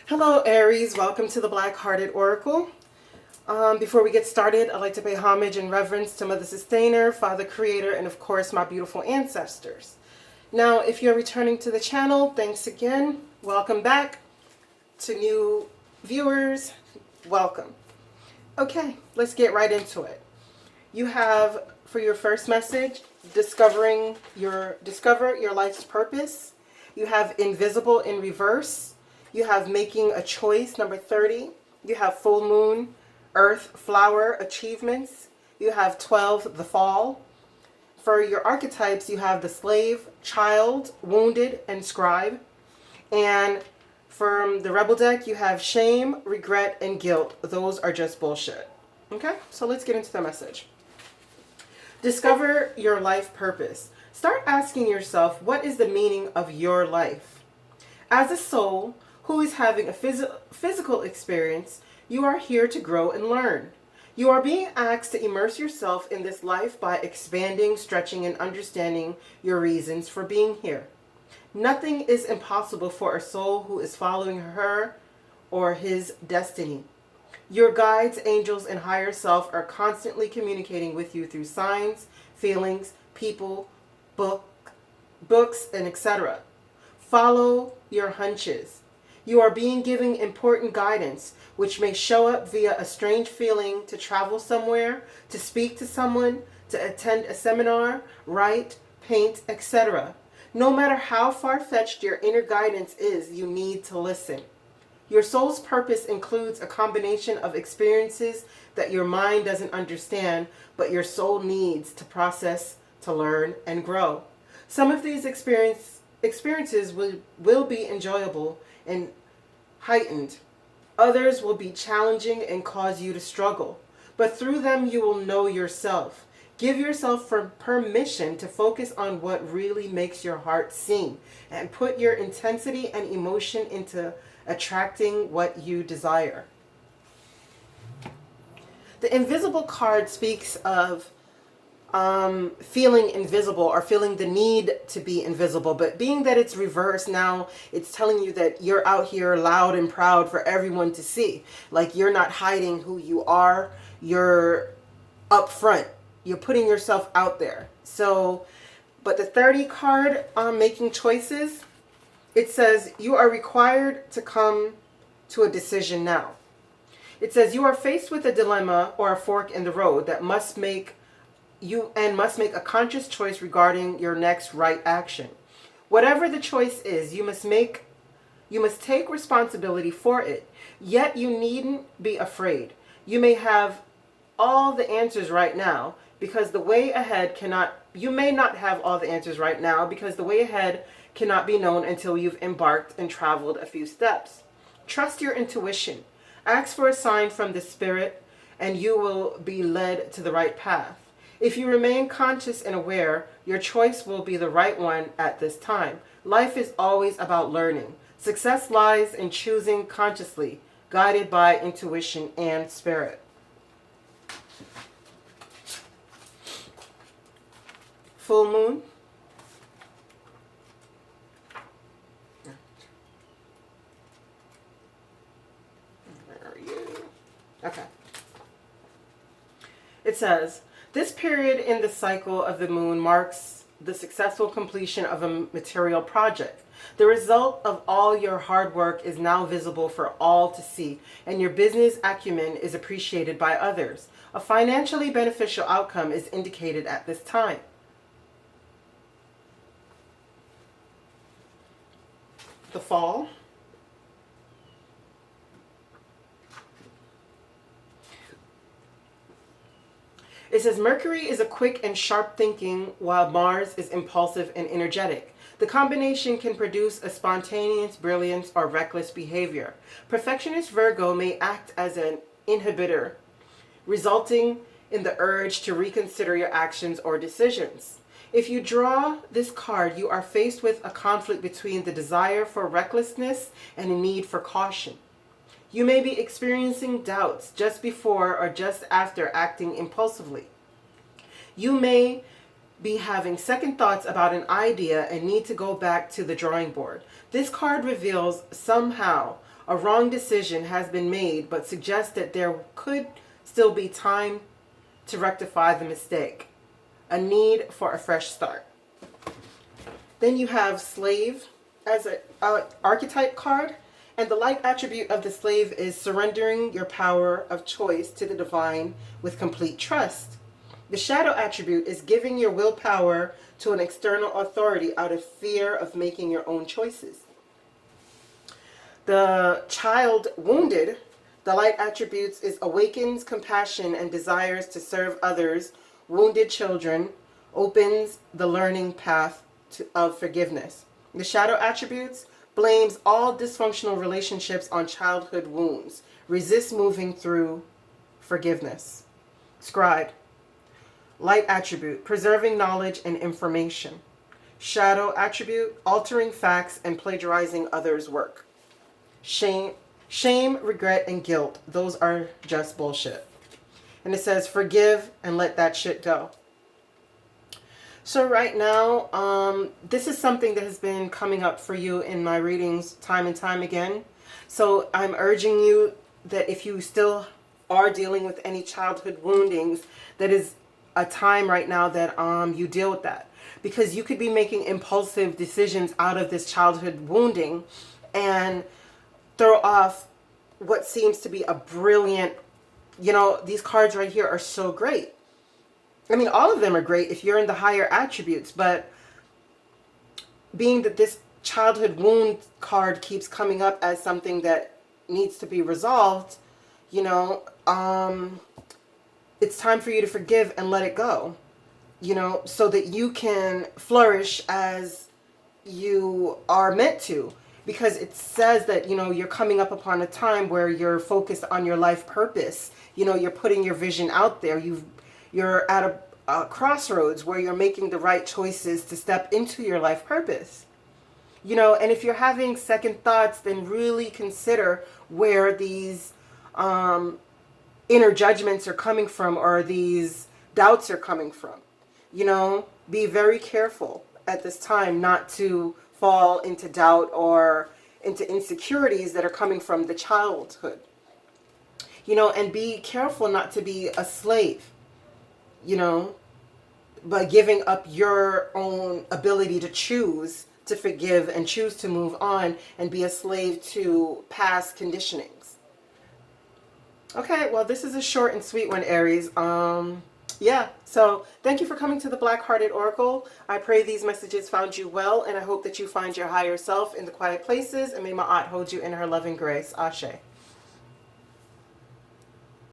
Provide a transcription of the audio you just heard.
Hello Aries, welcome to the Black Hearted Oracle. Before we get started, I'd like to pay homage and reverence to Mother Sustainer, Father Creator, and of course my beautiful ancestors. Now, if you're returning to the channel, thanks again. Welcome back. To new viewers, welcome. Okay, let's get right into it. You have, for your first message, discover your life's purpose. You have invisible in reverse. You have making a choice, number 30. You have full moon, earth, flower, achievements. You have 12, the fall. For your archetypes, you have the slave, child, wounded, and scribe. And from the rebel deck, you have shame, regret, and guilt. Those are just bullshit. Okay, so let's get into the message. Discover your life purpose. Start asking yourself, what is the meaning of your life? As a soul who is having a physical experience, you are here to grow and learn. You are being asked to immerse yourself in this life by expanding, stretching, and understanding your reasons for being here. Nothing is impossible for a soul who is following her or his destiny. Your guides, angels, and higher self are constantly communicating with you through signs, feelings, people, books, and etc. Follow your hunches. You are being given important guidance, which may show up via a strange feeling to travel somewhere, to speak to someone, to attend a seminar, write, paint, etc. No matter how far-fetched your inner guidance is, you need to listen. Your soul's purpose includes a combination of experiences that your mind doesn't understand, but your soul needs to process, to learn, and grow. Some of these experiences will be enjoyable and heightened. Others will be challenging and cause you to struggle. But through them, you will know yourself. Give yourself permission to focus on what really makes your heart sing and put your intensity and emotion into attracting what you desire. The invisible card speaks of feeling invisible or feeling the need to be invisible, but being that it's reversed now, it's telling you that you're out here loud and proud for everyone to see. Like, you're not hiding who you are, you're up front, you're putting yourself out there. So, but the 30 card on making choices, it says you are required to come to a decision now. It says you are faced with a dilemma or a fork in the road that must make a conscious choice regarding your next right action. Whatever the choice is, you must take responsibility for it. Yet you needn't be afraid. You may have all the answers right now because the way ahead you may not have all the answers right now because the way ahead cannot be known until you've embarked and traveled a few steps. Trust your intuition. Ask for a sign from the spirit and you will be led to the right path. If you remain conscious and aware, your choice will be the right one at this time. Life is always about learning. Success lies in choosing consciously, guided by intuition and spirit. Full moon. Where are you? Okay. It says, this period in the cycle of the moon marks the successful completion of a material project. The result of all your hard work is now visible for all to see, and your business acumen is appreciated by others. A financially beneficial outcome is indicated at this time. The fall. It says Mercury is a quick and sharp thinking while Mars is impulsive and energetic. The combination can produce a spontaneous brilliance or reckless behavior. Perfectionist Virgo may act as an inhibitor, resulting in the urge to reconsider your actions or decisions. If you draw this card, you are faced with a conflict between the desire for recklessness and a need for caution. You may be experiencing doubts just before or just after acting impulsively. You may be having second thoughts about an idea and need to go back to the drawing board. This card reveals somehow A wrong decision has been made, but suggests that there could still be time to rectify the mistake. A need for a fresh start. Then you have slave as an archetype card. And the light attribute of the slave is surrendering your power of choice to the divine with complete trust. The shadow attribute is giving your willpower to an external authority out of fear of making your own choices. The child wounded, the light attributes is awakens compassion and desires to serve others. Wounded children opens the learning path of forgiveness. The shadow attributes blames all dysfunctional relationships on childhood wounds. Resist moving through forgiveness. Scribe. Light attribute, preserving knowledge and information. Shadow attribute, altering facts and plagiarizing others' work. Shame, regret, and guilt. Those are just bullshit. And it says, forgive and let that shit go. So right now, this is something that has been coming up for you in my readings time and time again. So I'm urging you that if you still are dealing with any childhood woundings, that is a time right now that you deal with that. Because you could be making impulsive decisions out of this childhood wounding and throw off what seems to be a brilliant, these cards right here are so great. I mean, all of them are great if you're in the higher attributes, but being that this childhood wound card keeps coming up as something that needs to be resolved, it's time for you to forgive and let it go, so that you can flourish as you are meant to. Because it says that, you're coming up upon a time where you're focused on your life purpose. You're putting your vision out there. You're at a crossroads where you're making the right choices to step into your life purpose. And if you're having second thoughts, then really consider where these inner judgments are coming from, or these doubts are coming from. Be very careful at this time not to fall into doubt or into insecurities that are coming from the childhood. And be careful not to be a slave, by giving up your own ability to choose to forgive and choose to move on and be a slave to past conditionings. Okay, well, this is a short and sweet one, Aries. Yeah, so thank you for coming to the Black Hearted Oracle. I pray these messages found you well, and I hope that you find your higher self in the quiet places, and may my aunt hold you in her loving grace. Ashe.